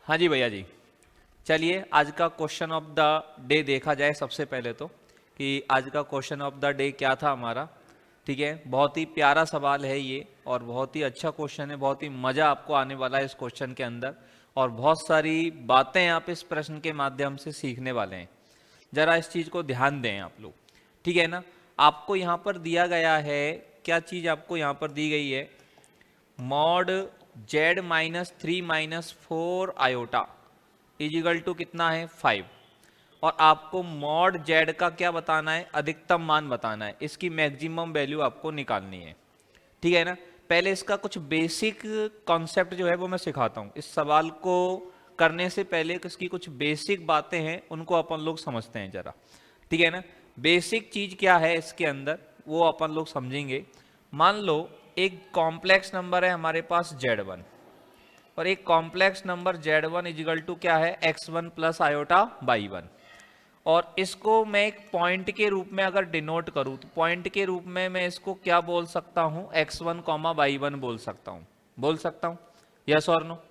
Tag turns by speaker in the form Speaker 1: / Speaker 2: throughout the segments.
Speaker 1: हाँ जी भैया जी, चलिए आज का क्वेश्चन ऑफ द डे देखा जाए। सबसे पहले तो कि आज का क्वेश्चन ऑफ द डे क्या था हमारा। ठीक है, बहुत ही प्यारा सवाल है ये और बहुत ही अच्छा क्वेश्चन है। बहुत ही मज़ा आपको आने वाला है इस क्वेश्चन के अंदर और बहुत सारी बातें आप इस प्रश्न के माध्यम से सीखने वाले हैं। जरा इस चीज़ को ध्यान दें आप लोग, ठीक है ना। आपको यहाँ पर दिया गया है, क्या चीज़ आपको यहाँ पर दी गई है, mod Z minus 3 minus 4 iota equal to कितना है 5। और आपको मॉड जेड का क्या बताना है, अधिकतम मान बताना है, इसकी मैक्सिमम वैल्यू आपको निकालनी है। ठीक है ना। पहले इसका कुछ बेसिक कॉन्सेप्ट जो है वो मैं सिखाता हूँ। इस सवाल को करने से पहले इसकी कुछ बेसिक बातें हैं, उनको अपन लोग समझते हैं जरा। ठीक है ना। बेसिक चीज क्या है इसके अंदर वो अपन लोग समझेंगे। मान लो एक कॉम्प्लेक्स नंबर है हमारे पास Z1 और एक complex number Z1 is equal to क्या है x1 प्लस आयोटा y1। और इसको मैं एक पॉइंट के रूप में अगर डिनोट करूं तो पॉइंट के रूप में मैं इसको क्या बोल सकता हूं, x1 कॉमा y1 बोल सकता हूं यस और नो।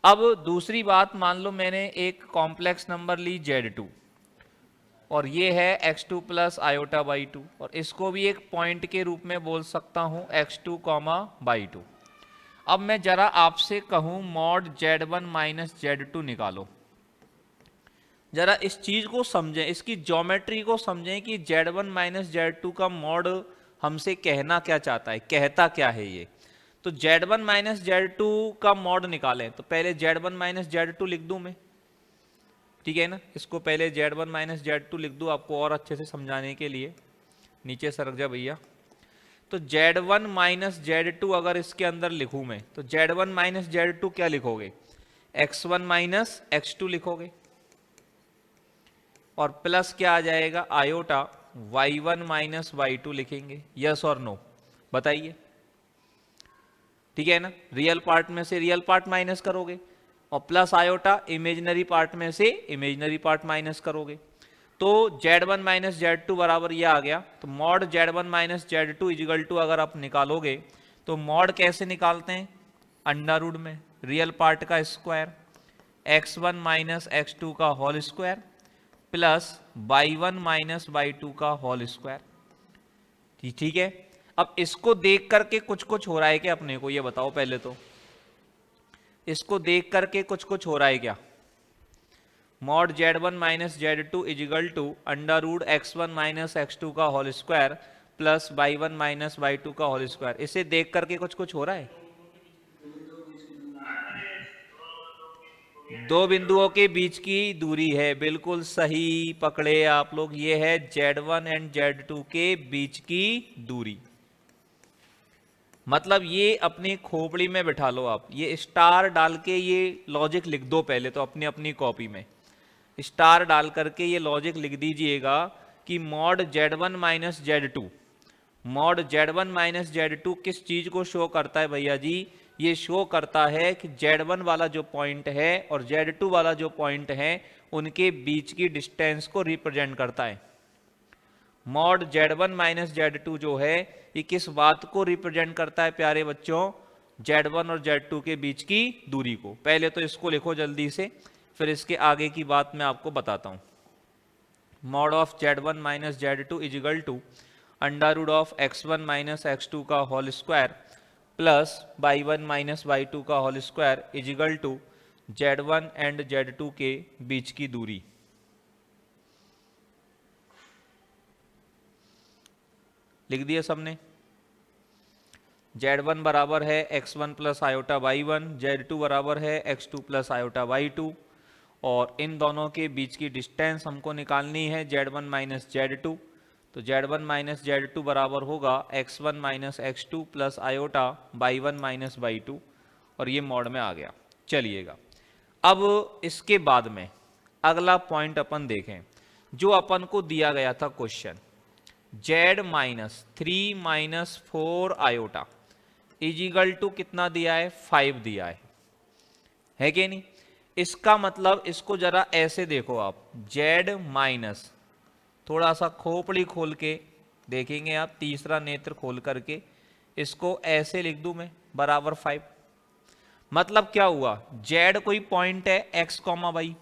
Speaker 1: अब दूसरी बात, मान लो मैंने एक कॉम्प्लेक्स नंबर ली Z2 और ये है x2 प्लस आयोटा y2 और इसको भी एक पॉइंट के रूप में बोल सकता हूं x2 कॉमा y2। अब मैं जरा आपसे कहूं मॉड Z1 माइनस Z2 निकालो। जरा इस चीज को समझें, इसकी ज्योमेट्री को समझें कि Z1 माइनस Z2 का मॉड हमसे कहना क्या चाहता है, कहता क्या है ये। तो Z1 माइनस Z2 का मॉड निकालें तो पहले Z1 माइनस Z2 लिख दूं मैं। ठीक है ना, इसको पहले Z1 माइनस Z2 लिख दूं आपको और अच्छे से समझाने के लिए। नीचे सरक जा भैया। तो Z1 माइनस Z2 अगर इसके अंदर लिखूं मैं तो Z1 माइनस Z2 क्या लिखोगे, x1 माइनस x2 लिखोगे और प्लस क्या आ जाएगा आयोटा y1 माइनस y2 लिखेंगे। यस और नो बताइए। ठीक है ना, रियल पार्ट में से रियल पार्ट माइनस करोगे और प्लस आयोटा इमेजिनरी पार्ट में से इमेजिनरी पार्ट माइनस करोगे। तो Z1 माइनस Z2 बराबर ये आ गया। तो mod Z1 minus Z2 equal to अगर आप निकालोगे तो मॉड कैसे निकालते हैं, अंडर रूट में रियल पार्ट का स्क्वायर x1 माइनस x2 का whole square plus y1 minus y2 का होल स्क्वायर। ठीक है। अब इसको देख करके कुछ कुछ हो रहा है क्या अपने को, ये बताओ पहले तो। इसको देख करके कुछ कुछ हो रहा है क्या, mod Z1 minus Z2 equal to under root x1 minus x2 का whole square plus y1 minus y2 का होल स्क्वायर। इसे देख करके कुछ कुछ हो रहा है। दो बिंदुओं के बीच की दूरी है, बिल्कुल सही पकड़े आप लोग। ये है Z1 एंड Z2 के बीच की दूरी। मतलब ये अपनी खोपड़ी में बिठा लो आप, ये स्टार डाल के ये लॉजिक लिख दो पहले तो अपनी अपनी कॉपी में। स्टार डाल करके ये लॉजिक लिख दीजिएगा कि mod Z1 minus Z2, mod Z1 minus Z2 किस चीज को शो करता है भैया जी, ये शो करता है कि Z1 वाला जो पॉइंट है और Z2 वाला जो पॉइंट है उनके बीच की डिस्टेंस को रिप्रेजेंट करता है। मॉड Z1 माइनस Z2 जो है ये किस बात को रिप्रेजेंट करता है प्यारे बच्चों, Z1 और Z2 के बीच की दूरी को। पहले तो इसको लिखो जल्दी से, फिर इसके आगे की बात मैं आपको बताता हूं। Mod of Z1 minus Z2 equal to under root of x1 minus x2 का whole square plus y1 minus y2 का whole square equal to Z1 and Z2 के बीच की दूरी। लिख दिया सबने। Z1 बराबर है x1 plus iota y1, Z2 बराबर है x2 प्लस आयोटा y2 और इन दोनों के बीच की डिस्टेंस हमको निकालनी है Z1 माइनस Z2। तो Z1 माइनस Z2 बराबर होगा x1 minus x2 plus iota y1 minus y2 और ये मॉड में आ गया। चलिएगा अब इसके बाद में अगला पॉइंट अपन देखें जो अपन को दिया गया था question, Z minus 3 minus 4 iota equal to कितना दिया है 5 दिया है कि नहीं। इसका मतलब इसको जरा ऐसे देखो आप, Z माइनस, थोड़ा सा खोपड़ी खोल के देखेंगे आप, तीसरा नेत्र खोल करके इसको ऐसे लिख दूं मैं बराबर 5। मतलब क्या हुआ, जेड कोई पॉइंट है एक्स कॉमा वाई,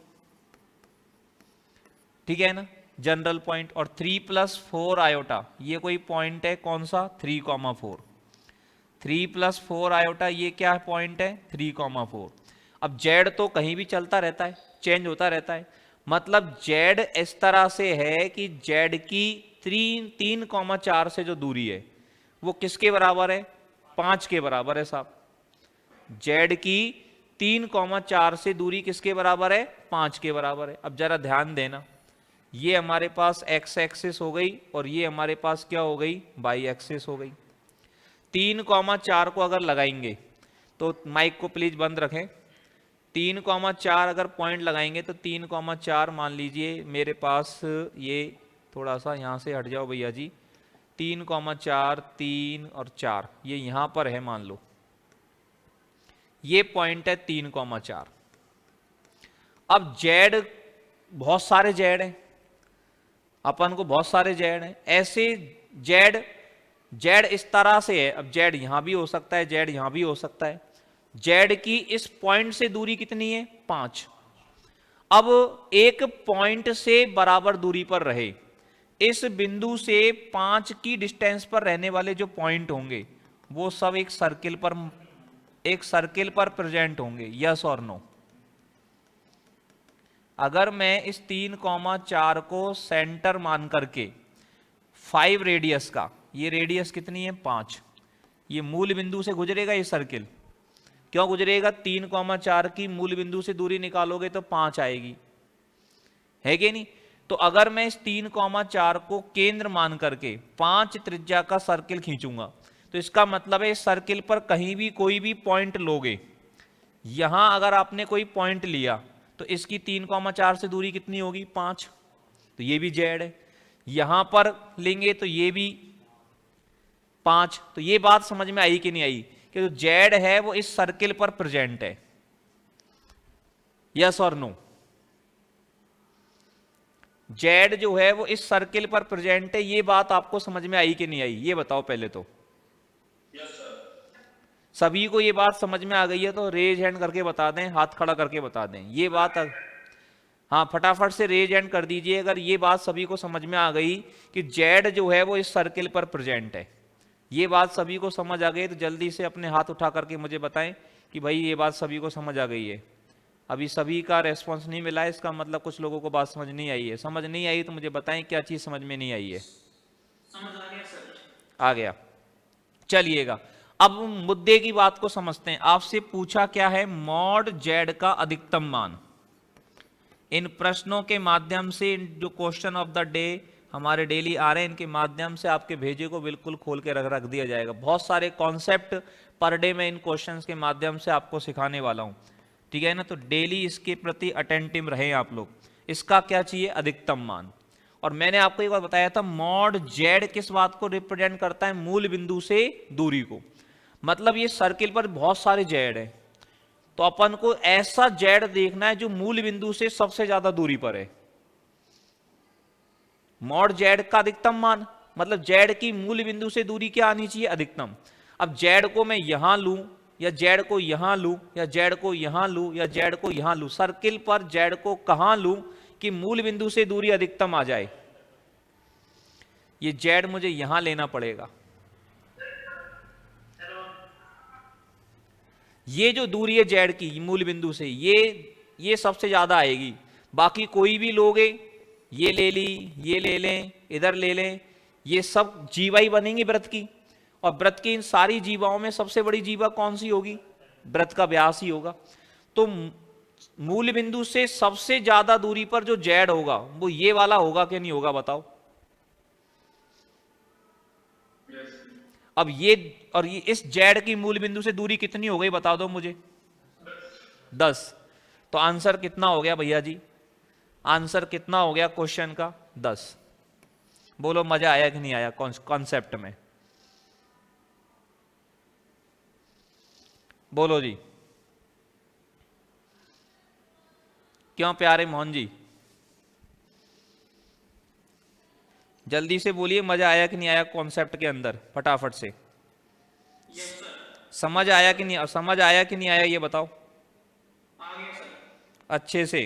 Speaker 1: ठीक है ना, जनरल पॉइंट, और 3+4 आयोटा ये कोई पॉइंट है, कौन सा, 3,4, 3+4 आयोटा ये क्या पॉइंट है, 3,4। अब जेड तो कहीं भी चलता रहता है, चेंज होता रहता है, मतलब जेड इस तरह से है कि जेड की 3,4 से जो दूरी है वो किसके बराबर है, 5 के बराबर है साहब। जेड की 3,4 से दूरी किसके बराबर है, 5 के बराबर है। अब जरा ध्यान देना, ये हमारे पास एक्स एक्सिस हो गई और ये हमारे पास क्या हो गई, वाई एक्सिस हो गई। 3,4 को अगर लगाएंगे तो माइक को प्लीज बंद रखें, 3,4 अगर पॉइंट लगाएंगे तो 3,4 मान लीजिए मेरे पास, ये थोड़ा सा यहाँ से हट जाओ भैया जी, 3,4 3 और 4 ये यहाँ पर है, मान लो ये पॉइंट है 3,4। अब जेड, बहुत सारे जेड हैं, अपन को बहुत सारे जेड हैं, ऐसे जेड, जेड इस तरह से है, अब जेड यहां भी हो सकता है, जेड यहां भी हो सकता है। जेड की इस पॉइंट से दूरी कितनी है, 5। अब एक पॉइंट से बराबर दूरी पर रहे, इस बिंदु से 5 की डिस्टेंस पर रहने वाले जो पॉइंट होंगे वो सब एक सर्किल पर प्रेजेंट होंगे, यस और नो। अगर मैं इस 3,4 को सेंटर मान करके 5 रेडियस का, ये रेडियस कितनी है, 5, ये मूल बिंदु से गुजरेगा ये सर्किल, क्यों गुजरेगा, 3,4 की मूल बिंदु से दूरी निकालोगे तो 5 आएगी, है कि नहीं। तो अगर मैं इस 3,4 को केंद्र मान करके 5 त्रिज्या का सर्किल खींचूंगा तो इसका मतलब है इस सर्किल पर कहीं भी कोई भी पॉइंट लोगे, यहां अगर आपने कोई पॉइंट लिया तो इसकी 3,4 से दूरी कितनी होगी, 5, तो ये भी जेड है। यहां पर लेंगे तो ये भी 5, तो ये बात समझ में आई कि नहीं आई कि जो जेड है वो इस सर्किल पर प्रेजेंट है, यस और नो। जेड जो है वो इस सर्किल पर प्रेजेंट है, ये बात आपको समझ में आई कि नहीं आई, ये बताओ पहले तो। सभी को ये बात समझ में आ गई है तो रेज हैंड करके बता दें, हाथ खड़ा करके बता दें ये बात। हाँ फटाफट से रेज हैंड कर दीजिए अगर ये बात सभी को समझ में आ गई कि जेड जो है वो इस सर्किल पर प्रेजेंट है। ये बात सभी को समझ आ गई तो जल्दी से अपने हाथ उठा करके मुझे बताएं कि भाई ये बात सभी को समझ आ गई है। अभी सभी का रेस्पॉन्स नहीं मिला है, इसका मतलब कुछ लोगों को बात समझ नहीं आई है। समझ नहीं आई तो मुझे बताएं क्या चीज समझ में नहीं आई है। समझ आ गया सर? आ गया। चलिएगा अब मुद्दे की बात को समझते हैं। आपसे पूछा क्या है, मॉड जेड का अधिकतम मान। इन प्रश्नों के माध्यम से, जो क्वेश्चन ऑफ द डे हमारे डेली आ रहे हैं, इनके माध्यम से आपके भेजे को बिल्कुल खोल के रख दिया जाएगा। बहुत सारे कॉन्सेप्ट पर डे में इन क्वेश्चंस के माध्यम से आपको सिखाने वाला हूं, ठीक है ना। तो डेली इसके प्रति अटेंटिव रहें आप लोग। इसका क्या चाहिए, अधिकतम मान। और मैंने आपको एक बार बताया था मॉड जेड किस बात को रिप्रेजेंट करता है, मूल बिंदु से दूरी को। मतलब ये सर्किल पर बहुत सारे जेड है तो अपन को ऐसा जेड देखना है जो मूल बिंदु से सबसे ज्यादा दूरी पर है। मॉड जेड का अधिकतम मान मतलब जेड की मूल बिंदु से दूरी क्या आनी चाहिए, अधिकतम। अब जेड को मैं यहां लूं या जेड को यहां लूं या जेड को यहां लूं या जेड को यहां लूं, सर्किल पर जेड को कहां लूं कि मूल बिंदु से दूरी अधिकतम आ जाए। ये जेड मुझे यहां लेना पड़ेगा। ये जो दूरी है जेड की मूल बिंदु से, ये सबसे ज्यादा आएगी। बाकी कोई भी लोगे, ये ले ली, ये ले लें, इधर ले लें, ये सब जीवा ही बनेंगी व्रत की। और व्रत की इन सारी जीवाओं में सबसे बड़ी जीवा कौन सी होगी, व्रत का व्यास ही होगा। तो मूल बिंदु से सबसे ज्यादा दूरी पर जो जेड होगा वो ये वाला होगा कि नहीं होगा, बताओ। अब ये और ये इस जेड की मूल बिंदु से दूरी कितनी हो गई बता दो मुझे, 10। तो आंसर कितना हो गया भैया जी, आंसर कितना हो गया क्वेश्चन का, 10। बोलो मजा आया कि नहीं आया कॉन्सेप्ट में, बोलो जी। क्यों प्यारे मोहन जी, जल्दी से बोलिए मजा आया कि नहीं आया कॉन्सेप्ट के अंदर, फटाफट से। समझ आया कि नहीं, समझ आया कि नहीं आया ये बताओ
Speaker 2: आ गया सर।
Speaker 1: अच्छे से।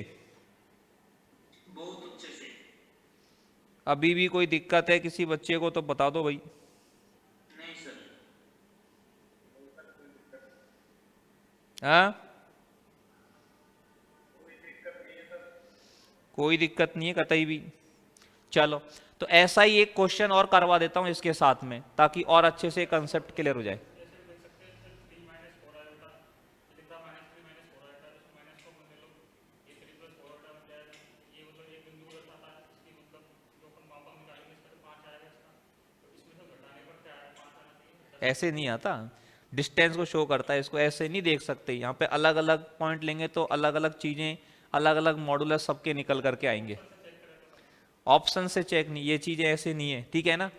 Speaker 2: बहुत अच्छे से।
Speaker 1: अभी भी कोई दिक्कत है किसी बच्चे को तो बता दो भाई।
Speaker 2: नहीं सर।
Speaker 1: हाँ, कोई दिक्कत नहीं है कतई भी। चलो, तो ऐसा ही एक क्वेश्चन और करवा देता हूं इसके साथ में, ताकि और अच्छे से कंसेप्ट क्लियर हो जाए। ऐसे नहीं आता, डिस्टेंस को शो करता है, इसको ऐसे नहीं देख सकते। यहाँ पे अलग अलग पॉइंट लेंगे तो अलग अलग चीजें, अलग अलग मॉडुलस सबके निकल करके आएंगे। ऑप्शन से चेक नहीं, ये चीजें ऐसे नहीं है, ठीक है ना।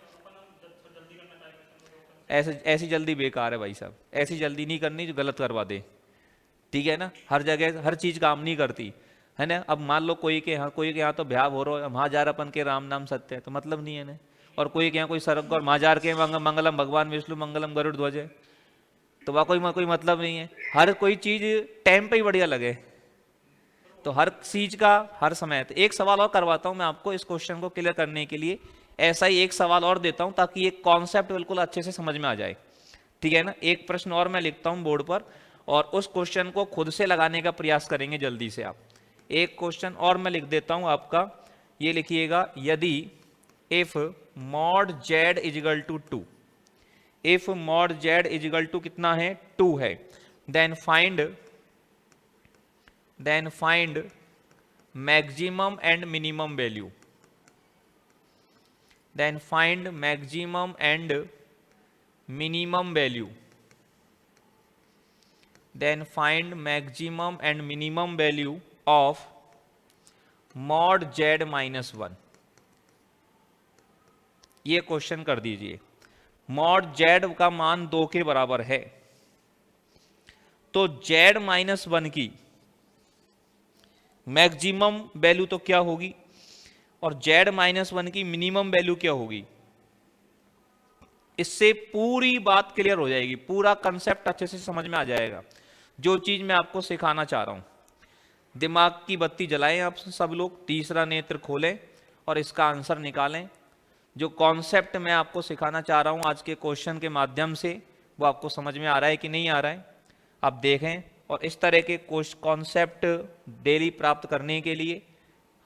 Speaker 1: ऐसे ऐसी जल्दी बेकार है भाई साहब, ऐसी जल्दी नहीं करनी जो गलत करवा दे, ठीक है ना। हर जगह हर चीज काम नहीं करती है ना। अब मान लो कोई के यहाँ तो ब्याह हो रहा है, वहाँ जा अपन के राम नाम सत्य है, तो मतलब नहीं है ना। और कोई के यहाँ कोई सरक और महाजार के मंगलम भगवान विष्णु मंगलम गरुड़ ध्वज है, तो वहाँ कोई मतलब नहीं है। हर कोई चीज टाइम पे ही बढ़िया लगे, तो हर चीज का हर समय। तो एक सवाल और करवाता हूं मैं आपको इस क्वेश्चन को क्लियर करने के लिए। ऐसा ही एक सवाल और देता हूं ताकि ये कॉन्सेप्ट बिल्कुल अच्छे से समझ में आ जाए, ठीक है ना। एक प्रश्न और मैं लिखता हूं बोर्ड पर, और उस क्वेश्चन को खुद से लगाने का प्रयास करेंगे जल्दी से आप। एक क्वेश्चन और मैं लिख देता हूं आपका, ये लिखिएगा, यदि if mod Z equal to 2, if mod Z equal to कितना है 2 है, then find maximum and minimum value, then find maximum and minimum value, then find maximum and minimum value of mod z minus 1। ये question कर दीजिए। mod z का मान 2 के बराबर है, तो z माइनस 1 की मैक्सिमम वैल्यू तो क्या होगी, और z माइनस 1 की मिनिमम वैल्यू क्या होगी। इससे पूरी बात क्लियर हो जाएगी, पूरा कंसेप्ट अच्छे से समझ में आ जाएगा जो चीज मैं आपको सिखाना चाह रहा हूं। दिमाग की बत्ती जलाएं आप सब लोग, तीसरा नेत्र खोलें और इसका आंसर निकालें। जो कॉन्सेप्ट मैं आपको सिखाना चाह रहा हूं आज के क्वेश्चन के माध्यम से, वो आपको समझ में आ रहा है कि नहीं आ रहा है, आप देखें। और इस तरह के कॉन्सेप्ट डेली प्राप्त करने के लिए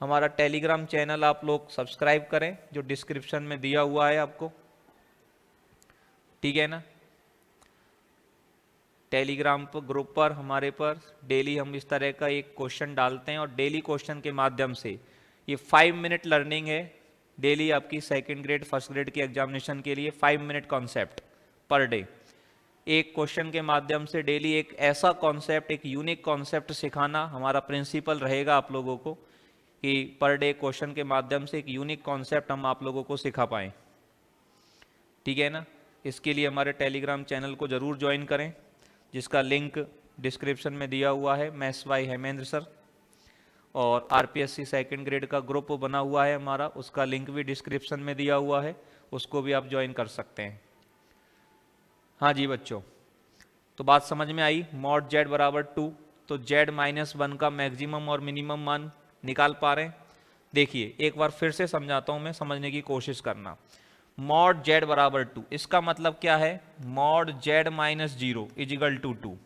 Speaker 1: हमारा टेलीग्राम चैनल आप लोग सब्सक्राइब करें, जो डिस्क्रिप्शन में दिया हुआ है आपको, ठीक है ना। टेलीग्राम पर ग्रुप पर हमारे पर डेली हम इस तरह का एक क्वेश्चन डालते हैं, और डेली क्वेश्चन के माध्यम से ये 5 मिनट लर्निंग है डेली आपकी सेकंड ग्रेड फर्स्ट ग्रेड की एग्जामिनेशन के लिए। 5 मिनट कॉन्सेप्ट पर डे, एक क्वेश्चन के माध्यम से डेली एक ऐसा कॉन्सेप्ट, एक यूनिक कॉन्सेप्ट सिखाना हमारा प्रिंसिपल रहेगा आप लोगों को, कि पर डे क्वेश्चन के माध्यम से एक यूनिक कॉन्सेप्ट हम आप लोगों को सिखा पाएँ, ठीक है ना। इसके लिए हमारे टेलीग्राम चैनल को ज़रूर ज्वाइन करें, जिसका लिंक डिस्क्रिप्शन में दिया हुआ है। मैथ्स बाय हेमेंद्र सर, और आरपीएससी सेकंड ग्रेड का ग्रुप बना हुआ है हमारा, उसका लिंक भी डिस्क्रिप्शन में दिया हुआ है, उसको भी आप ज्वाइन कर सकते हैं। हाँ जी बच्चों, तो बात समझ में आई। मॉड जेड बराबर 2, तो जेड माइनस 1 का मैक्सिमम और मिनिमम मान निकाल पा रहे हैं। देखिए एक बार फिर से समझाता हूं मैं, समझने की कोशिश करना। मॉड जेड बराबर 2, इसका मतलब क्या है, mod Z minus 0 equal to 2।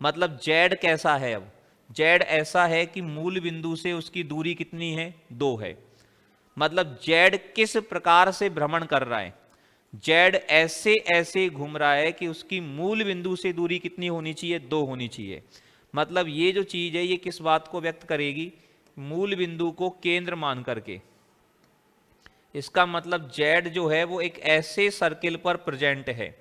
Speaker 1: मतलब जेड कैसा है, अब जेड ऐसा है कि मूल बिंदु से उसकी दूरी कितनी है, 2 है। मतलब जेड किस प्रकार से भ्रमण कर रहा है, जेड ऐसे ऐसे घूम रहा है कि उसकी मूल बिंदु से दूरी कितनी होनी चाहिए, 2 होनी चाहिए। मतलब ये जो चीज है ये किस बात को व्यक्त करेगी, मूल बिंदु को केंद्र मान करके। इसका मतलब जेड जो है वो एक ऐसे सर्किल पर प्रेजेंट है,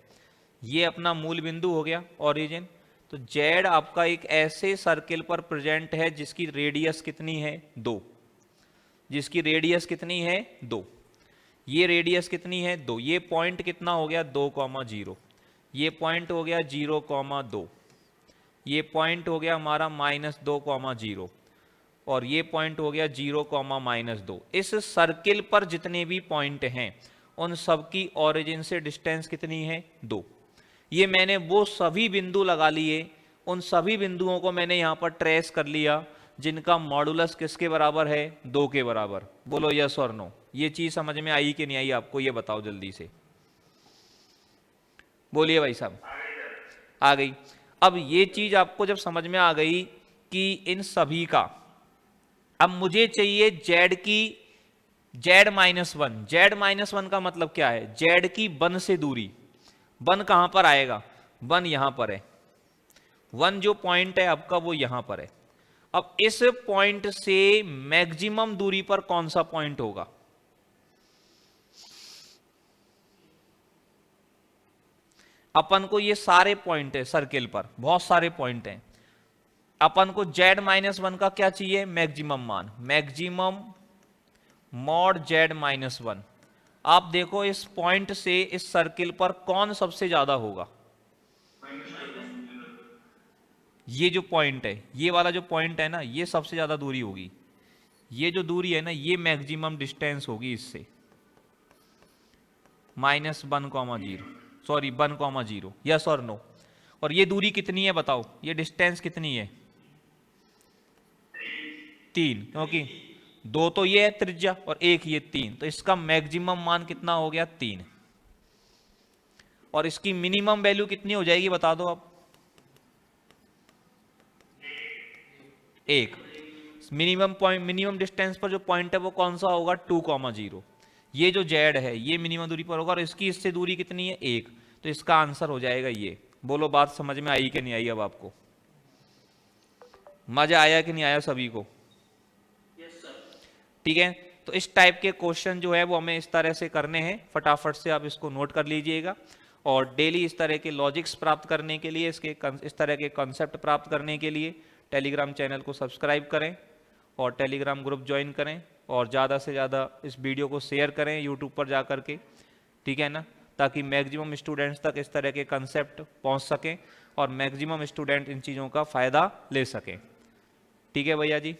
Speaker 1: ये अपना मूल बिंदु हो गया ओरिजिन। तो जेड आपका एक ऐसे सर्किल पर प्रेजेंट है जिसकी रेडियस कितनी है, 2, जिसकी रेडियस कितनी है, 2। ये रेडियस कितनी है, 2। ये पॉइंट कितना हो गया, 2,0। ये पॉइंट हो गया 0,2। ये पॉइंट हो गया हमारा -2,0, और ये पॉइंट हो गया 0,-2। इस सर्किल पर जितने भी पॉइंट हैं उन सब की ओरिजिन से डिस्टेंस कितनी है, 2। ये मैंने वो सभी बिंदु लगा लिए, उन सभी बिंदुओं को मैंने यहां पर ट्रेस कर लिया जिनका मॉडुलस किसके बराबर है, 2 के बराबर। बोलो यस और नो। ये चीज समझ में आई कि नहीं आई आपको, ये बताओ जल्दी से, बोलिए भाई साहब। आ गई। अब ये चीज आपको जब समझ में आ गई कि इन सभी का, अब मुझे चाहिए जेड की z-1। z-1 का मतलब क्या है, जेड की 1 से दूरी। 1 कहां पर आएगा, 1 यहां पर है। 1 जो पॉइंट है आपका वो यहां पर है। अब इस पॉइंट से मैक्सिमम दूरी पर कौन सा पॉइंट होगा, अपन को ये सारे पॉइंट है सर्किल पर, बहुत सारे पॉइंट हैं। अपन को z-1 का क्या चाहिए, मैक्सिमम मान, मैक्सिमम मॉड z-1। आप देखो इस पॉइंट से इस सर्किल पर कौन सबसे ज्यादा होगा, ये जो पॉइंट है, ये वाला जो पॉइंट है ना, ये सबसे ज्यादा दूरी होगी। ये जो दूरी है ना, ये मैक्सिमम डिस्टेंस होगी इससे, -1,0, सॉरी 1,0। यस और नो। और ये दूरी कितनी है बताओ, ये डिस्टेंस कितनी है, 3, क्योंकि 2 तो ये है त्रिज्या और 1 ये 3, तो इसका मैक्सिमम मान कितना हो गया, 3। और इसकी मिनिमम वैल्यू कितनी हो जाएगी बता दो अब, 1। मिनिमम पॉइंट, मिनिमम डिस्टेंस पर जो पॉइंट है वो कौन सा होगा, 2,0। ये जो जेड है ये मिनिमम दूरी पर होगा और इसकी इससे दूरी कितनी है, 1। तो इसका आंसर हो जाएगा ये। बोलो बात समझ में आई कि नहीं आई अब आपको, मजा आया कि नहीं आया सभी को,
Speaker 2: यस सर।
Speaker 1: ठीक है। तो इस टाइप के क्वेश्चन जो है वो हमें इस तरह से करने हैं, फटाफट से आप इसको नोट कर लीजिएगा। और डेली इस तरह के लॉजिक्स प्राप्त करने के लिए, इस तरह के कॉन्सेप्ट प्राप्त करने के लिए टेलीग्राम चैनल को सब्सक्राइब करें और टेलीग्राम ग्रुप ज्वाइन करें और ज़्यादा से ज़्यादा इस वीडियो को शेयर करें यूट्यूब पर जा कर के, ठीक है ना, ताकि मैक्सिमम स्टूडेंट्स तक इस तरह के कंसेप्ट पहुंच सकें और मैक्सिमम स्टूडेंट इन चीज़ों का फ़ायदा ले सकें। ठीक है भैया जी।